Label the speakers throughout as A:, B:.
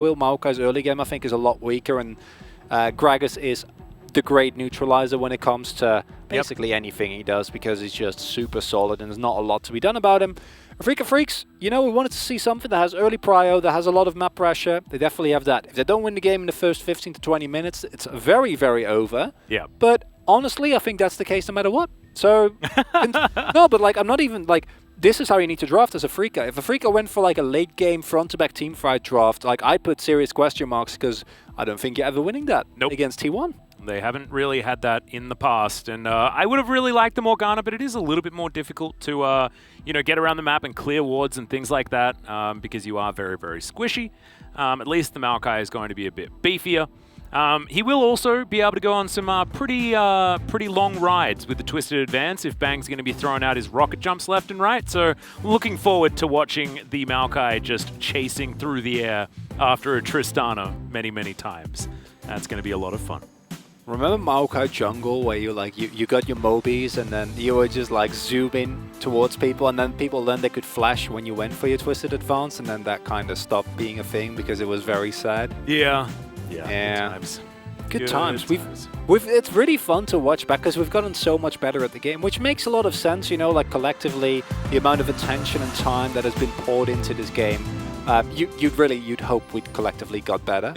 A: Will Maokai's early game, I think, is a lot weaker, and Gragas is the great neutralizer when it comes to basically anything he does, because he's just super solid and there's not a lot to be done about him. Freak of Freaks, you know, we wanted to see something that has early prio, that has a lot of map pressure. They definitely have that. If they don't win the game in the first 15 to 20 minutes, it's very, very over.
B: Yeah.
A: But honestly, I think that's the case no matter what. So, no, but like, I'm not even like, this is how you need to draft as a Freaka. If a Freaka went for like a late game front-to-back teamfight draft, like I put serious question marks because I don't think you're ever winning that against T1.
B: They haven't really had that in the past, and I would have really liked the Morgana, but it is a little bit more difficult to, you know, get around the map and clear wards and things like that, because you are very, very squishy. At least the Maokai is going to be a bit beefier. He will also be able to go on some pretty long rides with the Twisted Advance if Bang's going to be throwing out his rocket jumps left and right. So looking forward to watching the Maokai just chasing through the air after a Tristana many, many times. That's going to be a lot of fun.
A: Remember Maokai Jungle, where you like you got your Mobies and then you were just like zooming towards people, and then people learned they could flash when you went for your Twisted Advance, and then that kind of stopped being a thing because it was very sad.
B: Yeah.
A: Yeah. Good times.
B: times.
A: It's really fun to watch back because we've gotten so much better at the game, which makes a lot of sense, you know, like collectively the amount of attention and time that has been poured into this game. You'd hope we'd collectively got better.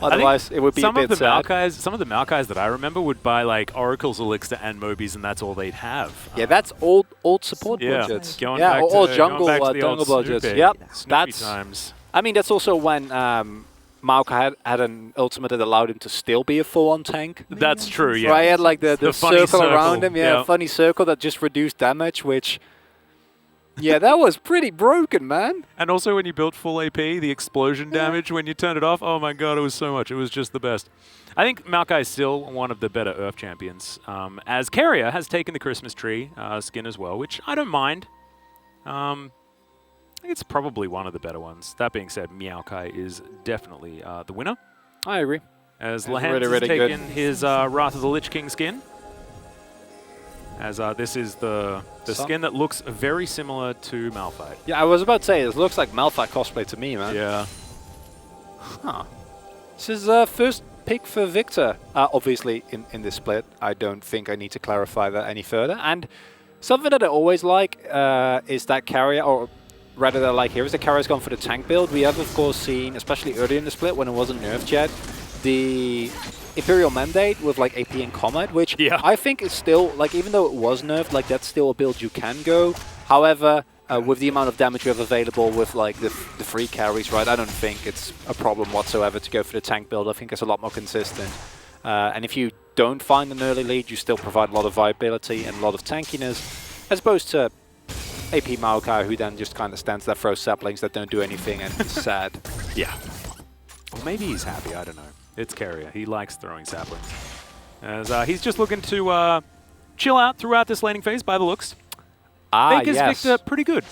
A: Otherwise, it would be a bit sad.
B: Some of the Maokais that I remember would buy like Oracle's Elixir and Mobies, and that's all they'd have.
A: Yeah, that's old support budgets. Or jungle budgets. Yep, that's
B: times.
A: I mean, that's also when Maokai had an ultimate that allowed him to still be a full-on tank.
B: That's true. Yeah.
A: Right, he had like the circle around him.
B: Yeah,
A: funny circle that just reduced damage, which. Yeah, that was pretty broken, man.
B: And also when you built full AP, the explosion damage when you turned it off, oh my god, it was so much. It was just the best. I think Maokai is still one of the better Earth champions, as Carrier has taken the Christmas tree skin as well, which I don't mind. I think it's probably one of the better ones. That being said, Maokai is definitely the winner.
A: I agree.
B: As Lahans has taken his Wrath of the Lich King skin. As this is the skin that looks very similar to Malphite.
A: Yeah, I was about to say, it looks like Malphite cosplay to me, man.
B: Yeah.
A: Huh. This is first pick for Victor. Obviously, in this split, I don't think I need to clarify that any further. And something that I always like is that Carrier, or rather that I like here, is the Carrier's gone for the tank build. We have, of course, seen, especially early in the split when it wasn't nerfed yet, the Imperial Mandate with like AP and Combat, which I think is still, like, even though it was nerfed, like that's still a build you can go. However, with the amount of damage you have available with like the free carries, right, I don't think it's a problem whatsoever to go for the tank build. I think it's a lot more consistent. And if you don't find an early lead, you still provide a lot of viability and a lot of tankiness, as opposed to AP Maokai, who then just kind of stands there, throws saplings that don't do anything and is sad.
B: Yeah. Or maybe he's happy, I don't know. It's Carrier. He likes throwing saplings. As he's just looking to chill out throughout this laning phase by the looks. Baker's Victor pretty good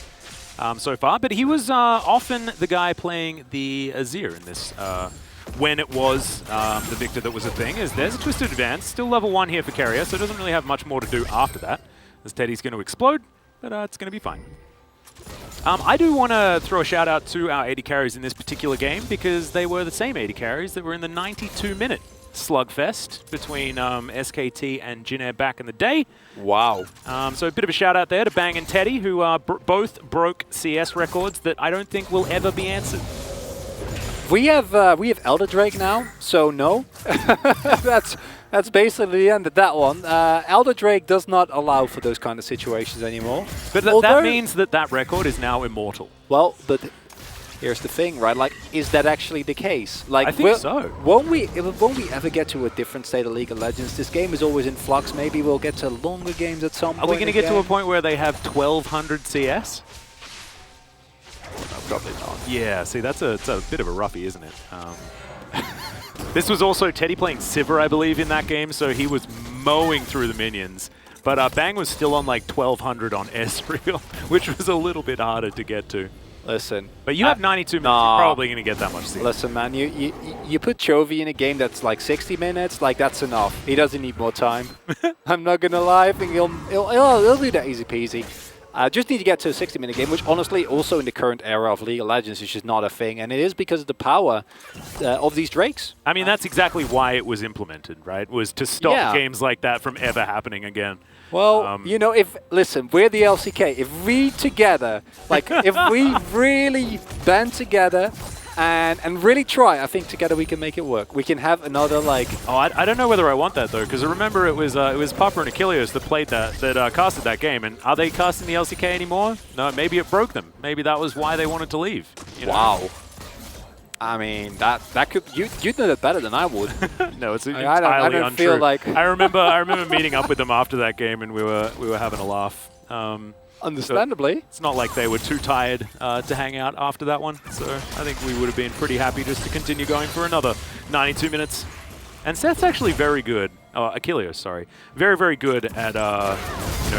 B: so far, but he was often the guy playing the Azir in this when it was the Victor that was a thing. As there's a Twisted Advance, still level 1 here for Carrier, so it doesn't really have much more to do after that. As Teddy's going to explode, but it's going to be fine. I do want to throw a shout out to our 80 carries in this particular game, because they were the same 80 carries that were in the 92-minute slugfest between SKT and Jin Air back in the day.
A: Wow.
B: So a bit of a shout out there to Bang and Teddy, who both broke CS records that I don't think will ever be answered.
A: We have Elder Drake now, so no. That's basically the end of that one. Elder Drake does not allow for those kind of situations anymore.
B: But that means that record is now immortal.
A: Well, but here's the thing, right? Like, is that actually the case? Like,
B: I think so.
A: Won't we ever get to a different state of League of Legends? This game is always in flux. Maybe we'll get to longer games at some point.
B: Are we going to get to a point where they have 1200 CS?
A: No, probably not.
B: Yeah, see, it's a bit of a roughie, isn't it? This was also Teddy playing Sivir, I believe, in that game, so he was mowing through the minions. But Bang was still on like 1200 on Ezreal, which was a little bit harder to get to.
A: Listen.
B: But you have 92 minutes, you're probably going to get that much CS.
A: Listen, man, you put Chovy in a game that's like 60 minutes, like that's enough. He doesn't need more time. I'm not going to lie, I think he'll do that easy peasy. Just need to get to a 60-minute game, which honestly, also in the current era of League of Legends, is just not a thing. And it is because of the power of these Drakes.
B: I mean, that's exactly why it was implemented, right? Was to stop games like that from ever happening again.
A: Well, you know, listen, we're the LCK. If we together, like, if we really band together and really try, I think together we can make it work. We can have another, like...
B: Oh, I don't know whether I want that, though, because I remember it was Papa and Achilles that played that casted that game. And are they casting the LCK anymore? No, maybe it broke them. Maybe that was why they wanted to leave. You know?
A: Wow. I mean, that could... You'd know that better than I would.
B: No, it's entirely
A: I don't
B: untrue.
A: feel like...
B: I remember meeting up with them after that game, and we were having a laugh.
A: Understandably.
B: So it's not like they were too tired to hang out after that one. So I think we would have been pretty happy just to continue going for another 92 minutes. And Seth's actually very good. Achilles, sorry. Very, very good at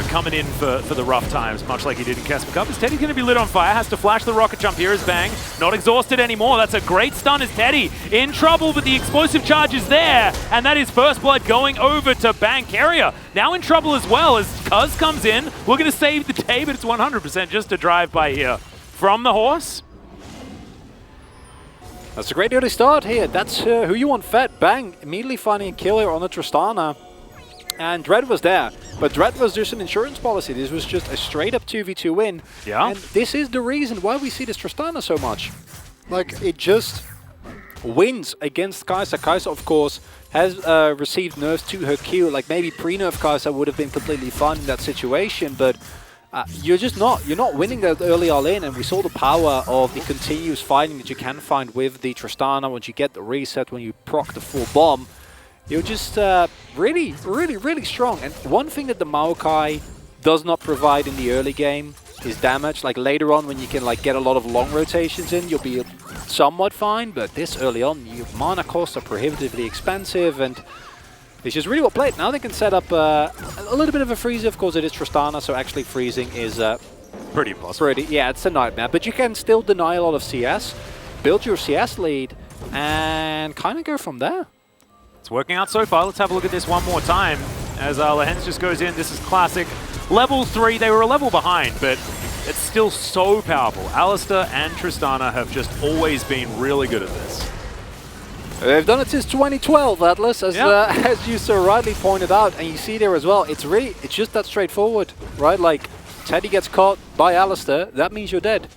B: coming in for the rough times, much like he did in Casper Cup. As Teddy's going to be lit on fire, has to flash the rocket jump here as Bang. Not exhausted anymore. That's a great stun as Teddy in trouble, but the explosive charge is there. And that is first blood going over to Bang. Carrier now in trouble as well as Cuz comes in. Looking to save the day, but it's 100% just a drive by here from the horse.
A: That's a great early start here. That's who you want fed. Bang, immediately finding a killer on the Tristana. And Dread was there. But Dread was just an insurance policy. This was just a straight up 2v2 win.
B: Yeah.
A: And this is the reason why we see this Tristana so much. Like, it just wins against Kai'Sa. Kai'Sa, of course, has received nerfs to her Q. Like, maybe pre-nerf Kai'Sa would have been completely fine in that situation, but you're not winning that early all-in, and we saw the power of the continuous fighting that you can find with the Tristana once you get the reset, when you proc the full bomb. You're just really, really, really strong. And one thing that the Maokai does not provide in the early game is damage. Like later on when you can like get a lot of long rotations in, you'll be somewhat fine, but this early on, your mana costs are prohibitively expensive, and it's just really well played. Now they can set up a little bit of a freezer. Of course, it is Tristana, so actually freezing is
B: pretty impossible.
A: Yeah, it's a nightmare. But you can still deny a lot of CS, build your CS lead, and kind of go from there.
B: It's working out so far. Let's have a look at this one more time as legends just goes in. This is classic. Level 3, they were a level behind, but it's still so powerful. Alistar and Tristana have just always been really good at this.
A: They've done it since 2012, Atlas, as you so rightly pointed out, and you see there as well. It's just that straightforward, right? Like, Teddy gets caught by Alistar, that means you're dead.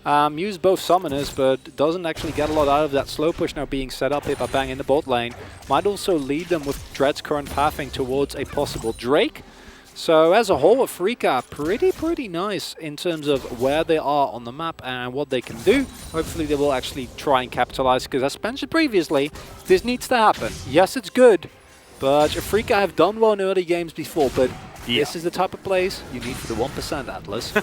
A: Use both summoners, but doesn't actually get a lot out of that. Slow push now being set up here by Bang in the bot lane. Might also lead them with Dread's current pathing towards a possible Drake. So as a whole, Afrika pretty nice in terms of where they are on the map and what they can do. Hopefully they will actually try and capitalize, because as mentioned previously, this needs to happen. Yes, it's good, but Afrika have done well in early games before, but this is the type of plays you need for the 1%, Atlas.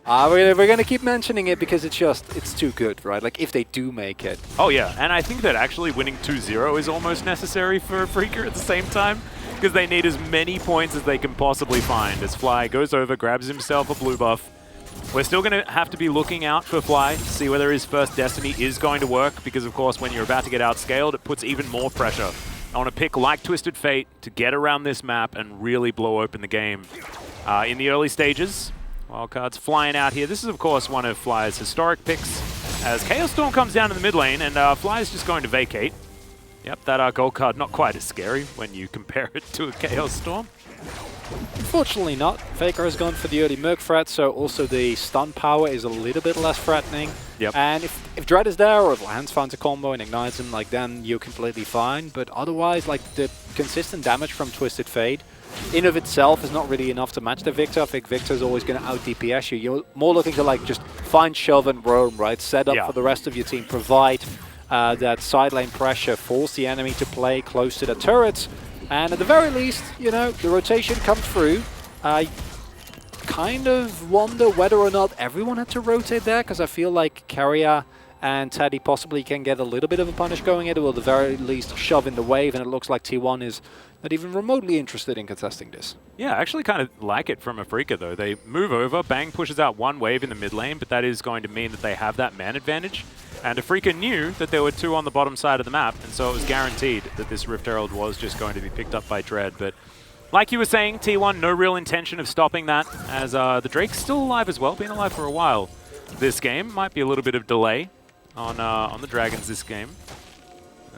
A: We're going to keep mentioning it because it's too good, right? Like, if they do make it.
B: Oh, yeah. And I think that actually winning 2-0 is almost necessary for Afrika at the same time, because they need as many points as they can possibly find. As Fly goes over, grabs himself a blue buff. We're still going to have to be looking out for Fly, see whether his first Destiny is going to work, because, of course, when you're about to get outscaled, it puts even more pressure on a pick like Twisted Fate to get around this map and really blow open the game. In the early stages, Wildcard's flying out here. This is, of course, one of Fly's historic picks, as Chaos Storm comes down in the mid lane, and Fly's just going to vacate. Yep, that gold card not quite as scary when you compare it to a Chaos Storm.
A: Unfortunately not. Faker has gone for the early Merc threat, so also the stun power is a little bit less threatening.
B: Yep.
A: And if Dread is there, or if Lance finds a combo and ignites him, like, then you're completely fine. But otherwise, like, the consistent damage from Twisted Fate in of itself is not really enough to match the Victor. I think Victor's always going to out-DPS you. You're more looking to, like, just find shove and roam, right? Set up for the rest of your team, provide that side lane pressure, force the enemy to play close to the turrets. And at the very least, you know, the rotation comes through. I kind of wonder whether or not everyone had to rotate there, because I feel like Carrier and Teddy possibly can get a little bit of a punish going at it, or at the very least shove in the wave, and it looks like T1 is not even remotely interested in contesting this.
B: Yeah, I actually kind of like it from Afrika, though. They move over, Bang pushes out one wave in the mid lane, but that is going to mean that they have that man advantage. And Afrika knew that there were two on the bottom side of the map, and so it was guaranteed that this Rift Herald was just going to be picked up by Dread. But like you were saying, T1, no real intention of stopping that, as the Drake's still alive as well, been alive for a while. This game might be a little bit of delay on the Dragons this game.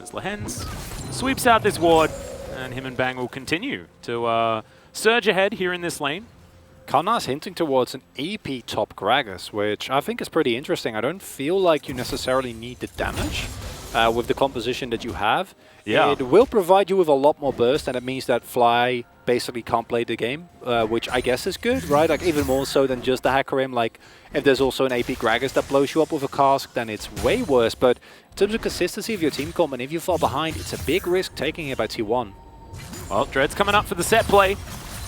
B: As legends sweeps out this ward, and him and Bang will continue to surge ahead here in this lane.
A: Kanna's hinting towards an AP top Gragas, which I think is pretty interesting. I don't feel like you necessarily need the damage with the composition that you have.
B: Yeah.
A: It will provide you with a lot more burst, and it means that Fly basically can't play the game, which I guess is good, right? Like even more so than just the Hacker-Im. Like if there's also an AP Gragas that blows you up with a cask, then it's way worse. But in terms of consistency of your team comp, and if you fall behind, it's a big risk taking it by T1.
B: Well, Dread's coming up for the set play.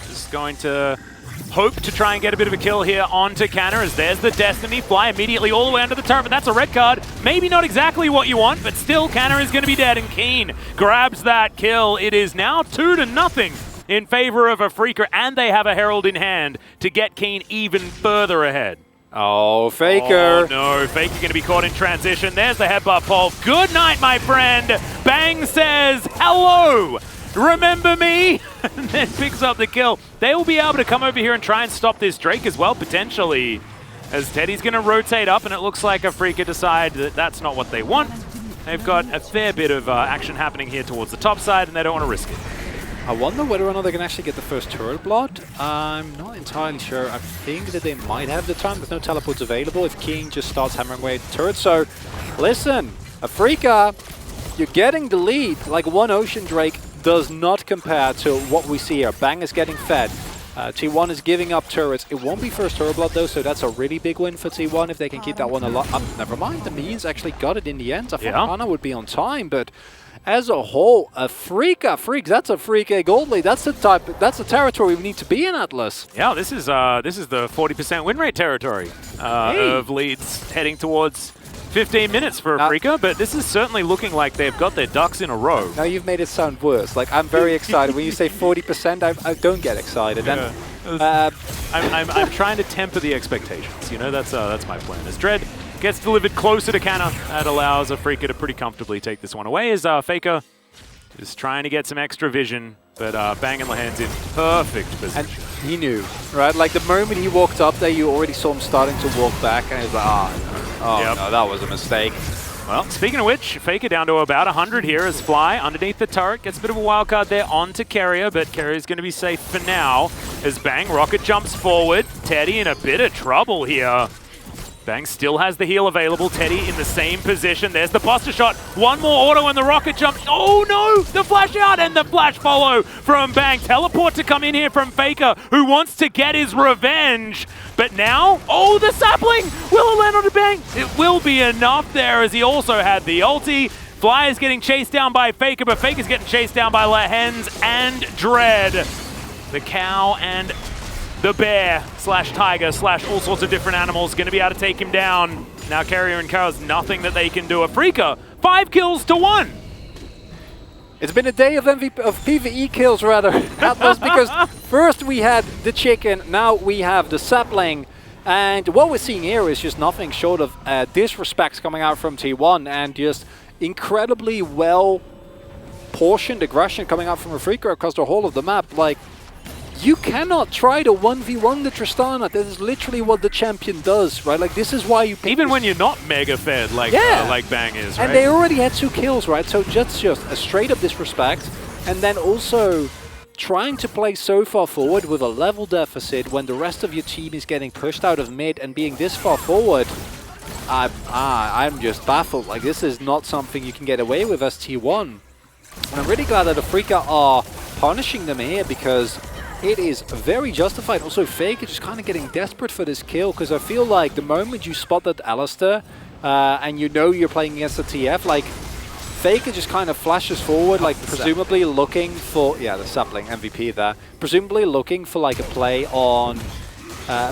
B: Just going to hope to try and get a bit of a kill here onto Canna, as there's the Destiny. Fly immediately all the way under the turret, but that's a red card. Maybe not exactly what you want, but still Canna is going to be dead, and Keen grabs that kill. It is now 2-0 in favor of Afrika, and they have a Herald in hand to get Keen even further ahead.
A: Oh, Faker.
B: Oh, no. Faker going to be caught in transition. There's the headbutt pole. Good night, my friend. Bang says, hello. Remember me? And then picks up the kill. They will be able to come over here and try and stop this Drake as well, potentially. As Teddy's going to rotate up, and it looks like Afrika decide that that's not what they want. They've got a fair bit of action happening here towards the top side, and they don't want to risk it.
A: I wonder whether or not they can actually get the first turret blood. I'm not entirely sure. I think that they might have the time. There's no teleports available if King just starts hammering away at the turret. So, listen, Afrika, you're getting the lead. Like one Ocean Drake does not compare to what we see here. Bang is getting fed. T1 is giving up turrets. It won't be first turret blood though, so that's a really big win for T1 if they can keep that one alive. Never mind, the Means actually got it in the end. I thought Kanna would be on time, but as a whole, Afrika, that's a Freak Gold lead. That's the territory we need to be in, Atlas.
B: Yeah, this is the 40% win rate territory of leads heading towards 15 minutes for Afrika, but this is certainly looking like they've got their ducks in a row.
A: Now you've made it sound worse. Like, I'm very excited. When you say 40%, I don't get excited.
B: Yeah. I'm trying to temper the expectations. You know, that's my plan. As Dread gets delivered closer to Canna, that allows Afrika to pretty comfortably take this one away, as Faker is trying to get some extra vision, but Bang and Legend's in perfect position.
A: And he knew, right? Like the moment he walked up there, you already saw him starting to walk back, and he was like, no, that was a mistake.
B: Well, speaking of which, Faker down to about 100 here as Fly underneath the turret. Gets a bit of a wild card there onto Carrier, but Carrier's going to be safe for now. As Bang, rocket jumps forward. Teddy in a bit of trouble here. Bang still has the heal available. Teddy in the same position. There's the buster shot. One more auto and the rocket jump. Oh no! The flash out and the flash follow from Bang. Teleport to come in here from Faker, who wants to get his revenge. But now, oh, the sapling! Will it land on the Bang? It will be enough there, as he also had the ulti. Fly is getting chased down by Faker, but Faker's getting chased down by Legend's and Dread. The cow and the bear slash tiger slash all sorts of different animals going to be able to take him down. Now Carrier and Carl's nothing that they can do. Afrika, 5 kills to 1.
A: It's been a day of PvE kills, rather, Atlas, because first we had the chicken, now we have the sapling. And what we're seeing here is just nothing short of disrespect coming out from T1 and just incredibly well-portioned aggression coming out from Afrika across the whole of the map. Like, you cannot try to 1v1 the Tristana. This is literally what the champion does, right? Like, this is why you pick
B: even when you're not mega fed, like like Bang is, right?
A: And they already had 2 kills, right? So just a straight-up disrespect. And then also trying to play so far forward with a level deficit when the rest of your team is getting pushed out of mid and being this far forward. I'm just baffled. Like, this is not something you can get away with as T1. And I'm really glad that Afrika are punishing them here, because it is very justified. Also, Faker just kind of getting desperate for this kill, because I feel like the moment you spot that Alistair and you know you're playing against the TF, like, Faker just kind of flashes forward, like presumably looking for, the sapling MVP there, presumably looking for like a play on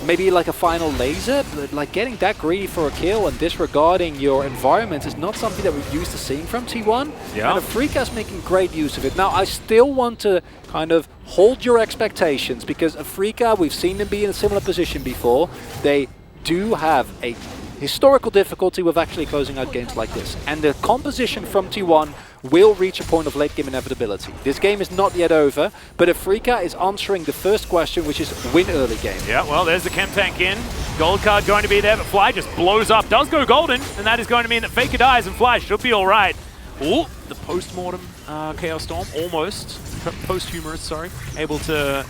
A: maybe like a final laser, but like getting that greedy for a kill and disregarding your environment is not something that we're used to seeing from T1.
B: Yeah.
A: And Afrika's making great use of it. Now, I still want to kind of hold your expectations, because Afrika, we've seen them be in a similar position before. They do have a historical difficulty with actually closing out games like this. And the composition from T1 will reach a point of late game inevitability. This game is not yet over, but Afrika is answering the first question, which is win early game.
B: Yeah, well, there's the chem tank in. Gold card going to be there, but Fly just blows up. Does go golden, and that is going to mean that Faker dies, and Fly should be all right. Ooh, the post-mortem Chaos Storm, almost. Posthumous, sorry. Able to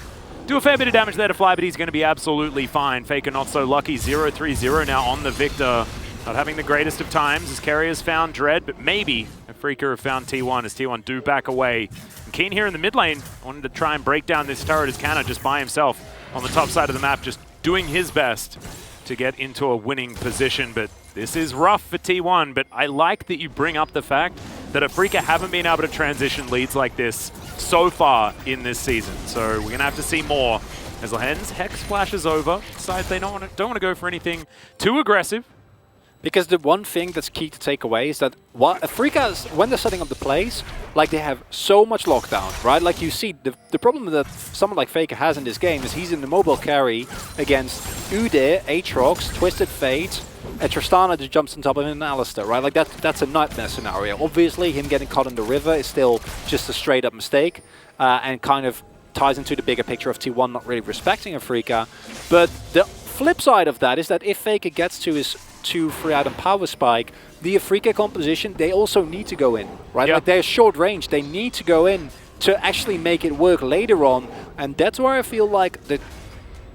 B: do a fair bit of damage there to Fly, but he's going to be absolutely fine. Faker not so lucky. 0-3-0 now on the Victor. Not having the greatest of times as Carry has found Dread, but maybe Afrika have found T1 as T1 do back away. And Keen here in the mid lane wanted to try and break down this turret as Canna just by himself on the top side of the map, just doing his best to get into a winning position. But this is rough for T1, but I like that you bring up the fact that Afrika haven't been able to transition leads like this so far in this season. So we're going to have to see more as the Hex flashes over. Decides they don't want to go for anything too aggressive.
A: Because the one thing that's key to take away is that Afrika, when they're setting up the plays, like they have so much lockdown, right? Like you see, the problem that someone like Faker has in this game is he's in the mobile carry against Udyr, Aatrox, Twisted Fate, and Tristana that jumps on top of him and Alistair, right? Like that's a nightmare scenario. Obviously, him getting caught in the river is still just a straight up mistake and kind of ties into the bigger picture of T1 not really respecting Afrika. But the flip side of that is that if Faker gets to his 2-3 item power spike, the Afrika composition, they also need to go in, right? Like they're short range, they need to go in to actually make it work later on, and that's where I feel like the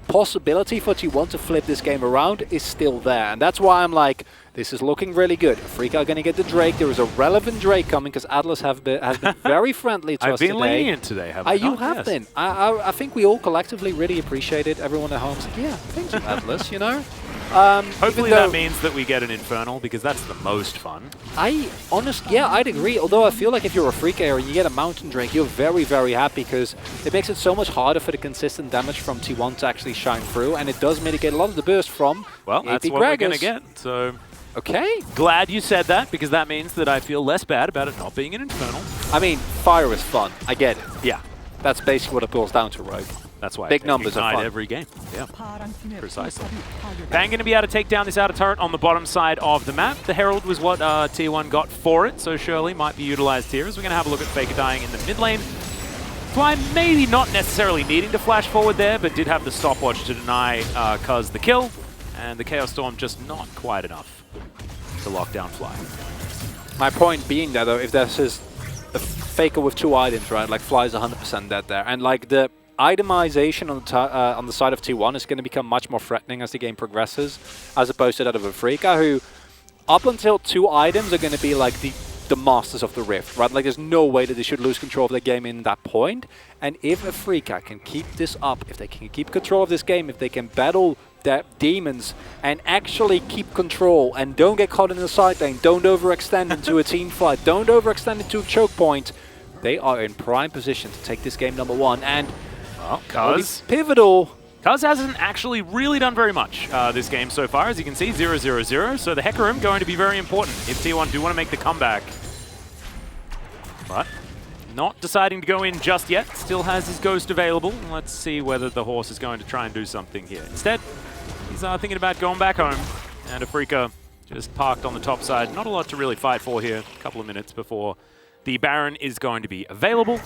A: possibility for T1 to flip this game around is still there, and that's why I'm like, this is looking really good. Afrika are going to get the Drake. There is a relevant Drake coming because Atlas has been very friendly to us today.
B: I've been lenient today, haven't I?
A: You have been. I think we all collectively really appreciate it. Everyone at home said, yeah, thank you, Atlas, you know?
B: Hopefully that means that we get an Infernal, because that's the most fun.
A: Yeah, I'd agree. Although I feel like if you're a Afrika and you get a Mountain Drake, you're very, very happy because it makes it so much harder for the consistent damage from T1 to actually shine through, and it does mitigate a lot of the burst from
B: Well, that's what we're going to get. So,
A: okay.
B: Glad you said that, because that means that I feel less bad about it not being an Infernal.
A: I mean, fire is fun. I get it.
B: Yeah.
A: That's basically what it boils down to, right?
B: That's why
A: big numbers are fun.
B: Every game. Yeah, precisely. Bang going to be able to take down this outer turret on the bottom side of the map. The Herald was what T1 got for it, so surely might be utilized here. As we're going to have a look at Faker dying in the mid lane. Fly maybe not necessarily needing to flash forward there, but did have the stopwatch to deny Cuz the kill. And the Chaos Storm just not quite enough to lock down Fly.
A: My point being that, though, if there's a Faker with 2 items, right, like Fly's 100% dead there. And like the itemization on the side of T1 is going to become much more threatening as the game progresses, as opposed to that of Afrika, who up until 2 items are going to be like the masters of the Rift, right? Like there's no way that they should lose control of the game in that point. And if Afrika can keep this up, if they can keep control of this game, if they can battle their demons and actually keep control and don't get caught in the side lane, don't overextend into a team fight, don't overextend into a choke point, they are in prime position to take this game #1. And
B: well, Cuz
A: pivotal.
B: Cuz hasn't actually really done very much this game so far. As you can see, 0-0-0. So the Hecarim going to be very important if T1 do want to make the comeback. But not deciding to go in just yet. Still has his Ghost available. Let's see whether the horse is going to try and do something here. Instead, he's thinking about going back home. And Afrika just parked on the top side. Not a lot to really fight for here. A couple of minutes before the Baron is going to be available.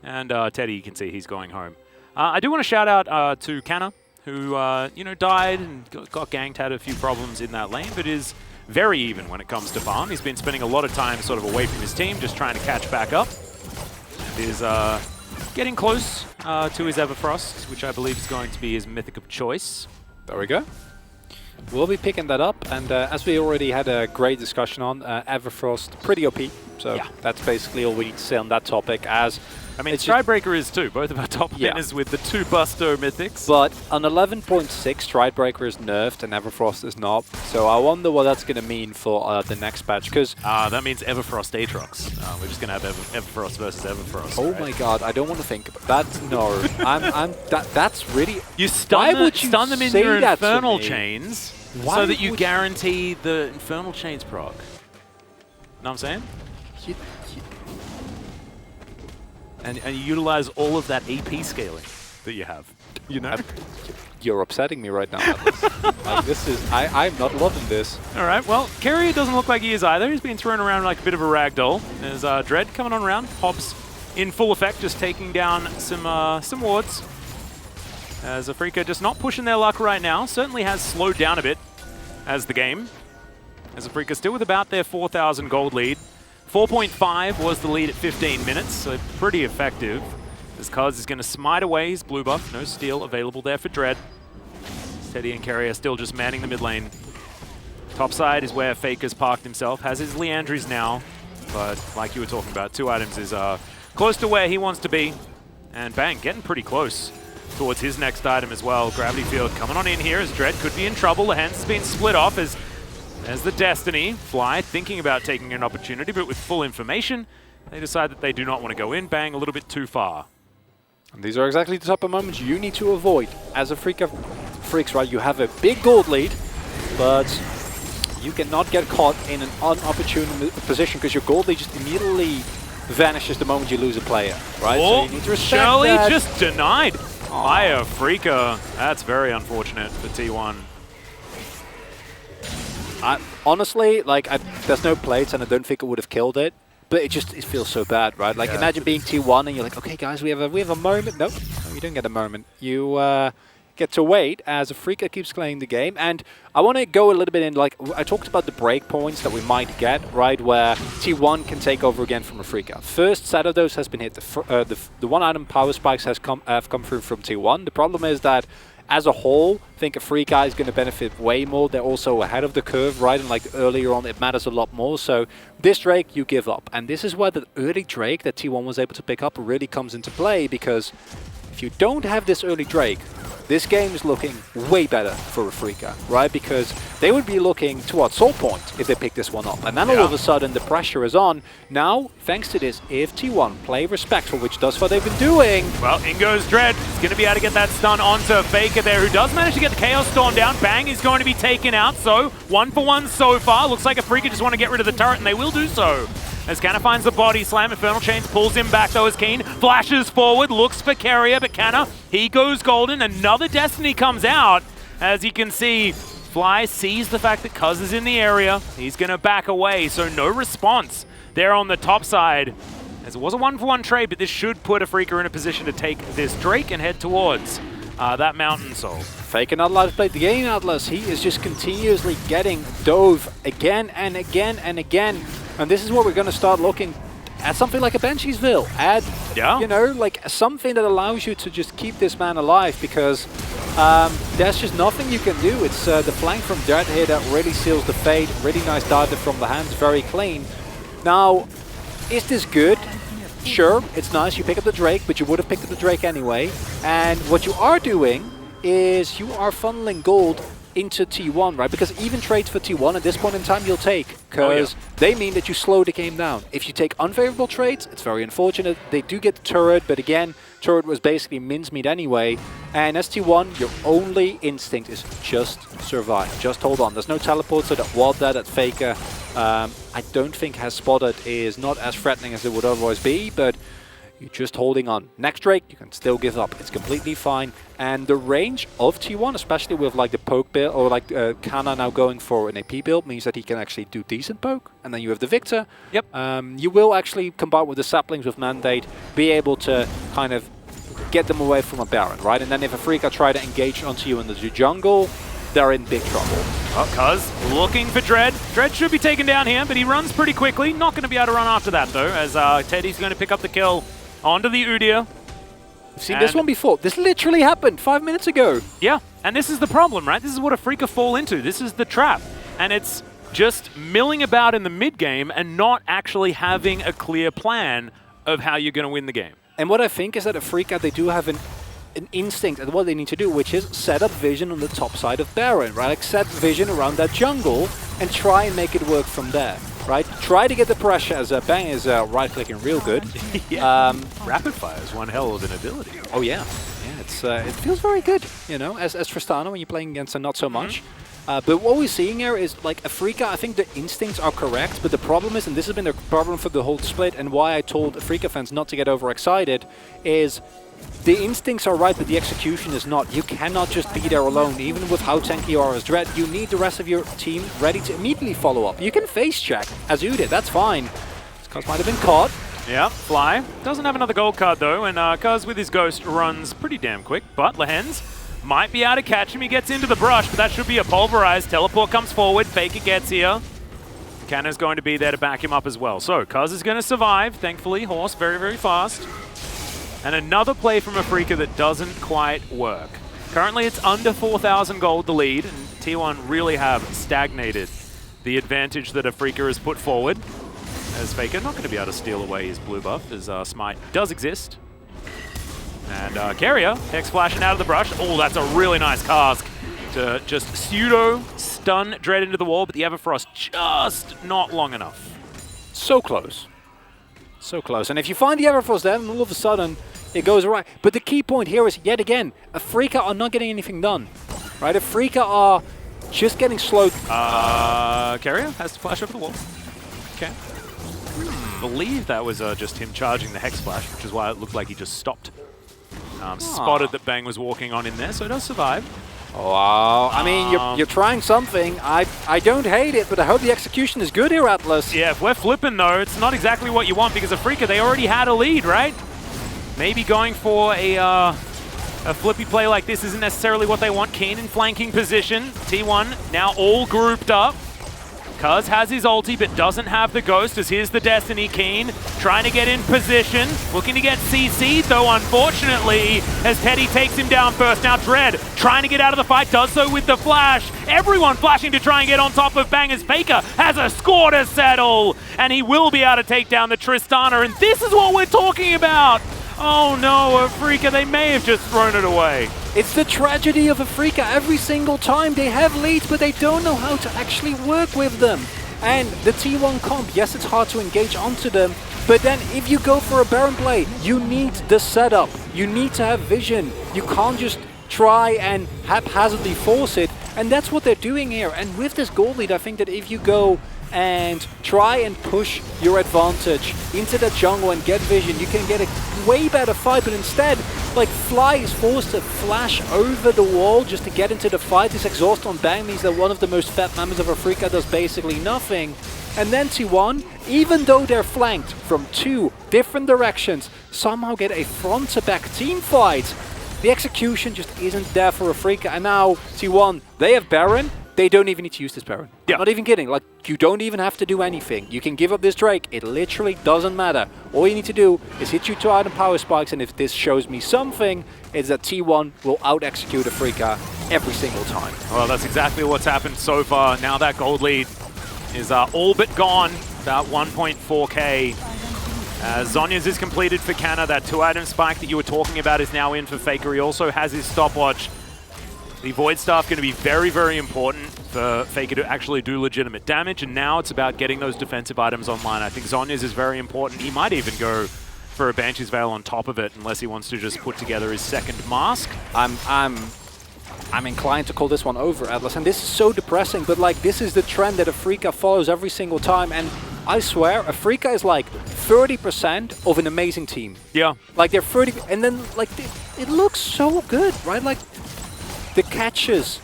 B: And Teddy, you can see he's going home. I do want to shout out to Canna, who died and got ganked, had a few problems in that lane, but is very even when it comes to farm. He's been spending a lot of time sort of away from his team, just trying to catch back up. And is getting close to his Everfrost, which I believe is going to be his mythic of choice.
A: There we go. We'll be picking that up, and as we already had a great discussion on, Everfrost, pretty OP. So yeah, that's basically all we need to say on that topic. As
B: I mean, Stridebreaker is too. Both of our top winners with the 2 Busto mythics.
A: But on 11.6, Stridebreaker is nerfed and Everfrost is not. So I wonder what that's going to mean for the next patch. Because
B: that means Everfrost Aatrox. We're just going to have Everfrost versus Everfrost.
A: Oh my god, I don't want to think about that. No, that's really.
B: You stun them in your Infernal Chains so that you guarantee the Infernal Chains proc. Know what I'm saying? And you utilize all of that AP scaling that you have, you know?
A: You're upsetting me right now, Atlas. Like, this is... I'm not loving this.
B: All right, well, Carrier doesn't look like he is either. He's been thrown around like a bit of a ragdoll. There's Dread coming on around. Hobbs in full effect, just taking down some wards. As Afrika just not pushing their luck right now. Certainly has slowed down a bit as the game. As Afrika still with about their 4,000 gold lead. 4.5 was the lead at 15 minutes, so pretty effective. As Cuz is going to smite away his blue buff. No steal available there for Dread. Teddy and Carrier still just manning the mid lane. Top side is where Faker's parked himself. Has his Leandries now, but like you were talking about, 2 items is close to where he wants to be. And bang, getting pretty close towards his next item as well. Gravity Field coming on in here as Dread could be in trouble. The hands has been split off as the Destiny. Fly thinking about taking an opportunity, but with full information, they decide that they do not want to go in. Bang, a little bit too far.
A: And these are exactly the type of moments you need to avoid. As a Freaks, right, you have a big gold lead, but you cannot get caught in an unopportune position because your gold lead just immediately vanishes the moment you lose a player, right?
B: Oh,
A: so you need to respect
B: Shirley
A: that.
B: just denied by Afrika. That's very unfortunate for T1.
A: Honestly, like, there's no plates, and I don't think it would have killed it. But it feels so bad, right? Like, yeah, imagine being T1 and you're like, okay, guys, we have a moment. Nope, no, you don't get a moment. You get to wait as Afrika keeps playing the game. And I want to go a little bit in, like, I talked about the break points that we might get, right, where T1 can take over again from Afrika. First set of those has been hit. The one item power spikes have come through from T1. The problem is that as a whole, I think Afrika is going to benefit way more. They're also ahead of the curve, right? And like earlier on, it matters a lot more. So this Drake, you give up. And this is where the early Drake that T1 was able to pick up really comes into play, because if you don't have this early Drake, this game is looking way better for Afrika, right? Because they would be looking towards Soul Point if they pick this one up. And then all of a sudden, the pressure is on. Now, thanks to this, if T1 play respectful, which does what they've been doing.
B: Well, in goes Dread. He's going to be able to get that stun onto Faker there, who does manage to get the Chaos Storm down. Bang is going to be taken out. So, 1 for 1 so far. Looks like Afrika just want to get rid of the turret, and they will do so. As Canna finds the body slam, Infernal Chains pulls him back though as Keen flashes forward, looks for Carrier, but Canna, he goes golden. Another Destiny comes out. As you can see, Fly sees the fact that Cuz is in the area. He's going to back away, so no response there on the top side. As it was a 1-for-1 trade, but this should put Afrika in a position to take this Drake and head towards that Mountain Soul.
A: Faker not allowed to play the game, Atlas. He is just continuously getting dove again and again and again. And this is what we're going to start looking at, something like a Bansheesville. Add, you know, like something that allows you to just keep this man alive, because there's just nothing you can do. It's the flank from Dread here that really seals the fate. Really nice data from the hands, very clean. Now, is this good? Sure, it's nice. You pick up the Drake, but you would have picked up the Drake anyway. And what you are doing is you are funneling gold into T1, right? Because even trades for T1 at this point in time you'll take, because they mean that you slow the game down. If you take unfavorable trades, it's very unfortunate. They do get the turret, but again, turret was basically mincemeat anyway. And as T1, your only instinct is just survive, just hold on. There's no teleport, so that ward that Faker, I don't think has spotted, is not as threatening as it would otherwise be, but you're just holding on. Next Drake, you can still give up. It's completely fine. And the range of T1, especially with like the poke build, or like Kana now going for an AP build, means that he can actually do decent poke. And then you have the Victor.
B: Yep.
A: You will actually combine with the saplings with Mandate, be able to kind of get them away from a Baron, right? And then if Afrika try to engage onto you in the jungle, they're in big trouble.
B: Oh, Cuz looking for Dread. Dread should be taken down here, but he runs pretty quickly. Not going to be able to run after that, though, as Teddy's going to pick up the kill onto the Udyr.
A: We've seen this one before. This literally happened 5 minutes ago.
B: Yeah, and this is the problem, right? This is what Afrika fall into. This is the trap. And it's just milling about in the mid-game and not actually having a clear plan of how you're going to win the game.
A: And what I think is that Afrika, they do have an instinct at what they need to do, which is set up vision on the top side of Baron, right? Like set vision around that jungle and try and make it work from there, right? Try to get the pressure as Bang is right-clicking real good.
B: Rapid fire is one hell of an ability.
A: Oh yeah, yeah. It's it feels very good, you know, as Tristana when you're playing against her, not so much. But what we're seeing here is, like, Afrika, I think the instincts are correct, but the problem is, and this has been the problem for the whole split, and why I told Afrika fans not to get overexcited, is the instincts are right, but the execution is not. You cannot just be there alone, even with how tanky you are as Dread. You need the rest of your team ready to immediately follow up. You can face check, as you did, that's fine. This Cuz might have been caught.
B: Yeah, Fly doesn't have another gold card though, and Cuz with his Ghost runs pretty damn quick, but Lehens might be able to catch him. He gets into the brush, but that should be a pulverize. Teleport comes forward, Faker gets here. Canna's going to be there to back him up as well. So Cuz is going to survive, thankfully. Horse very, very fast. And another play from Afrika that doesn't quite work. Currently it's under 4,000 gold, the lead, and T1 really have stagnated the advantage that Afrika has put forward. As Faker not going to be able to steal away his blue buff, as Smite does exist. And Carrier, Hex flashing out of the brush. Oh, that's a really nice cask to just pseudo-stun Dread into the wall, but the Everfrost just not long enough.
A: So close. So close. And if you find the Everfrost there, then all of a sudden it goes right. But the key point here is, yet again, Afrika are not getting anything done. Right? Afrika are just getting slowed.
B: Carrier has to flash over the wall. Okay. I believe that was just him charging the Hex Flash, which is why it looked like he just stopped. Spotted that Bang was walking on in there, so it does survive.
A: Wow. I mean, you're trying something. I don't hate it, but I hope the execution is good here, Atlas.
B: Yeah, if we're flipping, though, it's not exactly what you want, because Afrika, they already had a lead, right? Maybe going for a flippy play like this isn't necessarily what they want. Keen in flanking position. T1 now all grouped up. Cuz has his ulti, but doesn't have the Ghost, as here's the Destiny. Keen trying to get in position, looking to get CC'd, though, unfortunately, as Teddy takes him down first. Now Dread trying to get out of the fight, does so with the flash. Everyone flashing to try and get on top of Bang, as Faker has a score to settle, and he will be able to take down the Tristana, and this is what we're talking about! Oh no, Afrika, they may have just thrown it away.
A: It's the tragedy of Afrika. Every single time they have leads, but they don't know how to actually work with them. And the T1 comp, yes, it's hard to engage onto them, but then if you go for a Baron play, you need the setup. You need to have vision. You can't just try and haphazardly force it, and that's what they're doing here. And with this gold lead, I think that if you go and try and push your advantage into the jungle and get vision, you can get a way better fight. But instead, like, Fly is forced to flash over the wall just to get into the fight. This exhaust on Bang means that one of the most fat members of Afrika does basically nothing. And then T1, even though they're flanked from two different directions, somehow get a front-to-back team fight. The execution just isn't there for Afrika. And now T1, they have Baron. They don't even need to use this Baron.
B: Yeah.
A: I'm not even kidding. Like, you don't even have to do anything. You can give up this Drake. It literally doesn't matter. All you need to do is hit you 2 item power spikes, and if this shows me something, it's that T1 will out-execute Afrika every single time.
B: Well, that's exactly what's happened so far. Now that gold lead is all but gone. About 1.4k. Zhonya's is completed for Canna. That 2 item spike that you were talking about is now in for Faker. He also has his stopwatch. The Void Staff going to be very, very important for Faker to actually do legitimate damage, and now it's about getting those defensive items online. I think Zhonya's is very important. He might even go for a Banshee's Veil on top of it, unless he wants to just put together his second mask.
A: I'm inclined to call this one over, Atlas, and this is so depressing, but like, this is the trend that Afrika follows every single time, and I swear, Afrika is like 30% of an amazing team.
B: Yeah.
A: Like, they're 30, and then like, it looks so good, right? Like, the catches,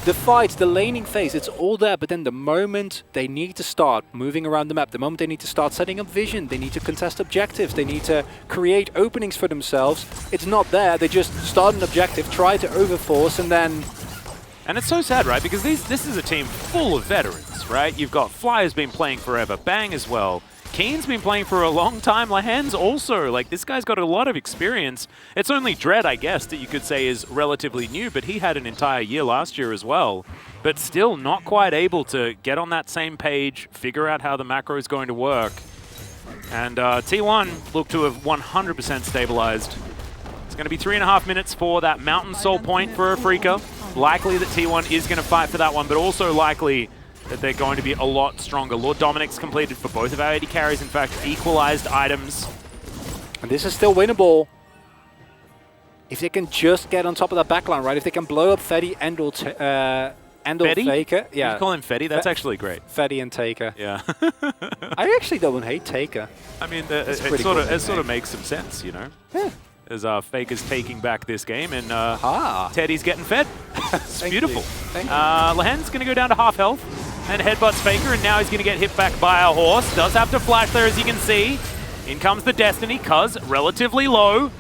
A: the fights, the laning phase, it's all there, but then the moment they need to start moving around the map, the moment they need to start setting up vision, they need to contest objectives, they need to create openings for themselves, it's not there. They just start an objective, try to overforce, and then...
B: And it's so sad, right? Because this is a team full of veterans, right? You've got Fly has been playing forever, Bang as well. Keen's been playing for a long time. Lehens also. Like, this guy's got a lot of experience. It's only Dread, I guess, that you could say is relatively new, but he had an entire year last year as well. But still not quite able to get on that same page, figure out how the macro is going to work. And T1 look to have 100% stabilized. It's going to be 3.5 minutes for that Mountain Soul point for Afrika. Likely that T1 is going to fight for that one, but also likely that they're going to be a lot stronger. Lord Dominic's completed for both of our AD carries, in fact, equalized items.
A: And this is still winnable. If they can just get on top of that backline, right? If they can blow up Fetty and and or Faker. Yeah.
B: You call him Fetty? That's actually great.
A: Fetty and Taker.
B: Yeah.
A: I actually don't hate Taker.
B: I mean, it sort of makes some sense, you know?
A: Yeah.
B: As Faker's taking back this game, and Teddy's getting fed. It's beautiful. Lahen's going to go down to half health and headbutts Faker, and now he's going to get hit back by a horse. Does have to flash there, as you can see. In comes the Destiny, Cuz relatively low.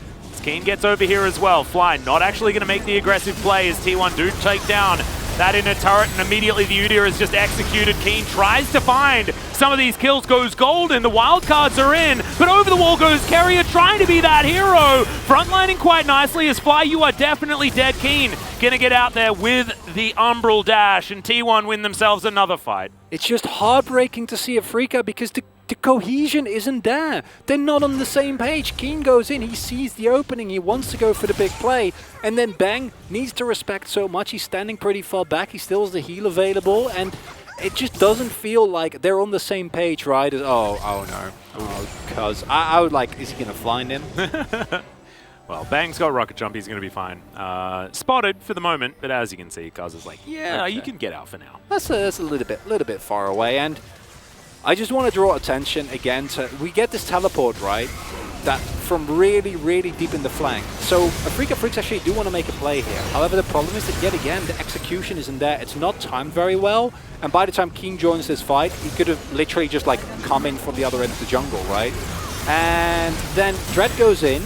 B: Keen gets over here as well. Fly not actually going to make the aggressive play as T1 do take down that inner turret, and immediately the Udyr is just executed. Keen tries to find some of these kills, goes gold, and the wildcards are in, but over the wall goes Carrier, trying to be that hero. Frontlining quite nicely as Fly, you are definitely dead. Keen gonna get out there with the Umbral dash, and T1 win themselves another fight.
A: It's just heartbreaking to see Afrika because the cohesion isn't there. They're not on the same page. Keen goes in, he sees the opening, he wants to go for the big play, and then Bang needs to respect so much. He's standing pretty far back, he still has the heal available, and it just doesn't feel like they're on the same page, right? Oh no. Because I would like, is he going to find him?
B: Well, Bang's got rocket jump, he's going to be fine. Spotted for the moment, but as you can see, Kuz is like, yeah, okay, you can get out for now.
A: That's a little bit far away, and I just want to draw attention again to, we get this teleport, right, that from really, really deep in the flank. So Afrika Freaks actually do want to make a play here. However, the problem is that yet again, the execution isn't there. It's not timed very well. And by the time Keen joins this fight, he could have literally just like come in from the other end of the jungle, right? And then Dread goes in,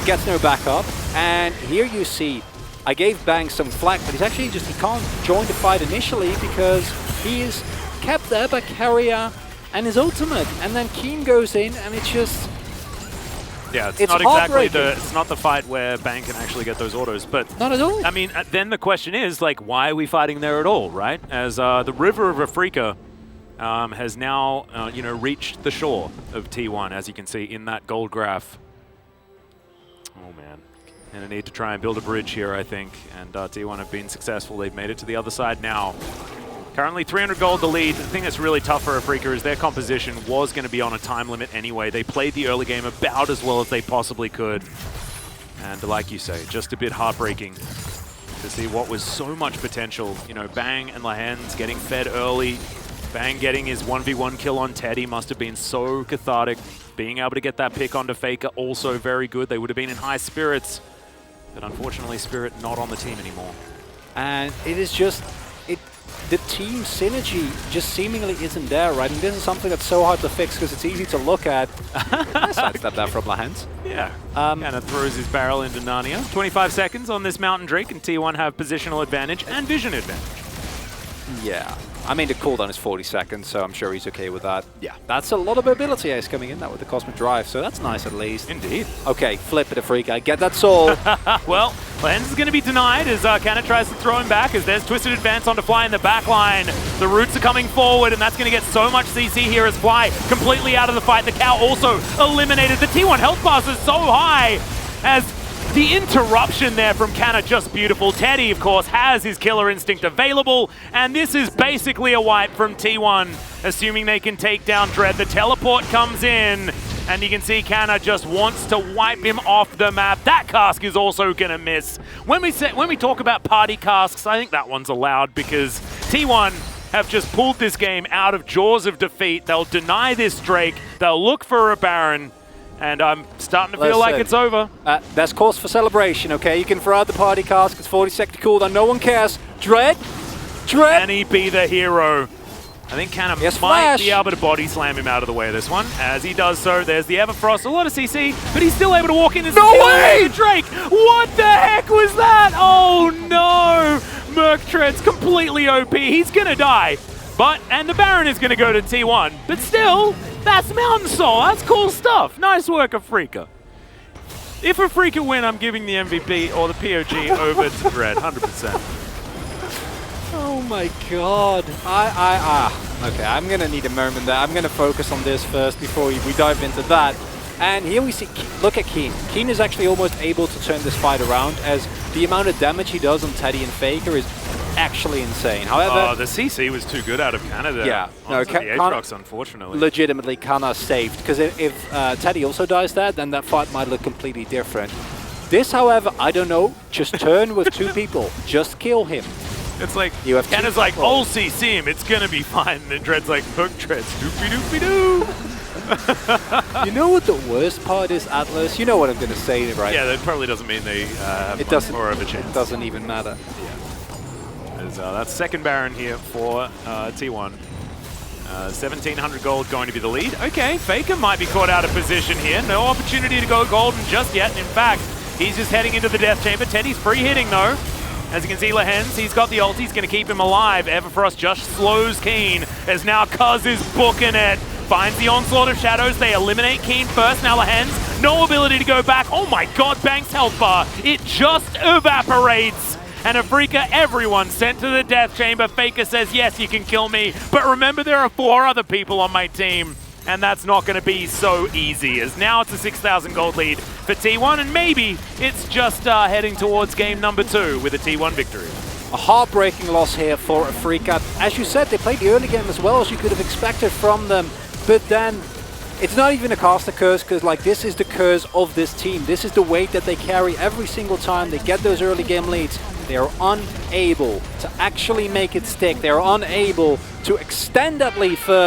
A: gets no backup. And here you see, I gave Bang some flack, but he's actually just, he can't join the fight initially because he is kept there by Carrier and his ultimate, and then Keen goes in, and it's just,
B: yeah, it's not exactly it's not the fight where Bang can actually get those autos, but
A: not at all.
B: I mean, then the question is like, why are we fighting there at all, right? As the river of Afrika has now you know, reached the shore of T1, as you can see in that gold graph. Oh man, and a need to try and build a bridge here, I think, and T1 have been successful. They've made it to the other side now. Currently 300 gold the lead. The thing that's really tough for Afrika is their composition was going to be on a time limit anyway. They played the early game about as well as they possibly could. And like you say, just a bit heartbreaking to see what was so much potential. You know, Bang and Lahen's getting fed early. Bang getting his 1v1 kill on Teddy must have been so cathartic. Being able to get that pick onto Faker, also very good. They would have been in high spirits. But unfortunately, Spirit not on the team anymore.
A: And it is just, the team synergy just seemingly isn't there, right? And this is something that's so hard to fix because it's easy to look at. Sidestep that from Lahen's.
B: Yeah, kind of throws his barrel into Narnia. 25 seconds on this Mountain Drake, and T1 have positional advantage and vision advantage.
A: Yeah. I mean, the cooldown is 40 seconds, so I'm sure he's okay with that. Yeah, that's a lot of mobility ace coming in now with the Cosmic Drive, so that's nice at least.
B: Indeed.
A: Okay, flip it, Afrika. Get that soul.
B: Well, Lens is going to be denied as Canna tries to throw him back as there's Twisted Advance onto Fly in the back line. The roots are coming forward, and that's going to get so much CC here as Fly completely out of the fight. The cow also eliminated. The T1 health pass is so high as the interruption there from Canna, just beautiful. Teddy, of course, has his killer instinct available, and this is basically a wipe from T1, assuming they can take down Dread. The teleport comes in, and you can see Canna just wants to wipe him off the map. That cask is also going to miss. When we talk about party casks, I think that one's allowed because T1 have just pulled this game out of jaws of defeat. They'll deny this Drake. They'll look for a Baron. And I'm starting to feel like it's over.
A: That's cause for celebration, okay? You can throw out the party cask. It's 40-second cooldown. No one cares. Dread?
B: Can he be the hero? I think Canna might be able to body slam him out of the way of this one. As he does so, there's the Everfrost. A lot of CC, but he's still able to walk in.
A: No way!
B: Drake! What the heck was that? Oh no! Merktread's completely OP. He's going to die. And the Baron is going to go to T1. But still, that's Mountain Soul. That's cool stuff. Nice work, Afrika. If Afrika win, I'm giving the MVP or the POG over to Dread, 100%.
A: Oh my god. Okay, I'm going to need a moment there. I'm going to focus on this first before we dive into that. And here we see, look at Keen. Keen is actually almost able to turn this fight around as the amount of damage he does on Teddy and Faker is actually insane. However,
B: the CC was too good out of Canada.
A: Yeah,
B: no, the Aatrox, unfortunately.
A: Legitimately, Canna saved because if Teddy also dies there, then that fight might look completely different. This, however, I don't know. Just turn with two people. Just kill him.
B: It's like,
A: You have
B: Kenna's like, I'll see him, it's gonna be fine. And then Dread's like, hook Dread, doopy-doopy-doo.
A: You know what the worst part is, Atlas? You know what I'm going to say, right?
B: Yeah, that probably doesn't mean they have much more of a chance.
A: It doesn't even matter.
B: Yeah. As, that's second Baron here for T1. 1,700 gold going to be the lead. Okay, Faker might be caught out of position here. No opportunity to go golden just yet. In fact, he's just heading into the Death Chamber. Teddy's free hitting though. As you can see, Lehens, he's got the ult. He's going to keep him alive. Everfrost just slows Keen as now Cuz is booking it. Finds the onslaught of shadows. They eliminate Keen first. Now Lehens, no ability to go back. Oh my god, Banks' health bar. It just evaporates. And Afrika, everyone sent to the Death Chamber. Faker says, yes, you can kill me. But remember, there are 4 other people on my team. And that's not going to be so easy, as now it's a 6,000 gold lead for T1. And maybe it's just heading towards game number 2 with a T1 victory.
A: A heartbreaking loss here for Afrika. As you said, they played the early game as well as you could have expected from them. But then it's not even a caster curse, because like this is the curse of this team. This is the weight that they carry every single time they get those early game leads. They are unable to actually make it stick. They are unable to extend that lead further.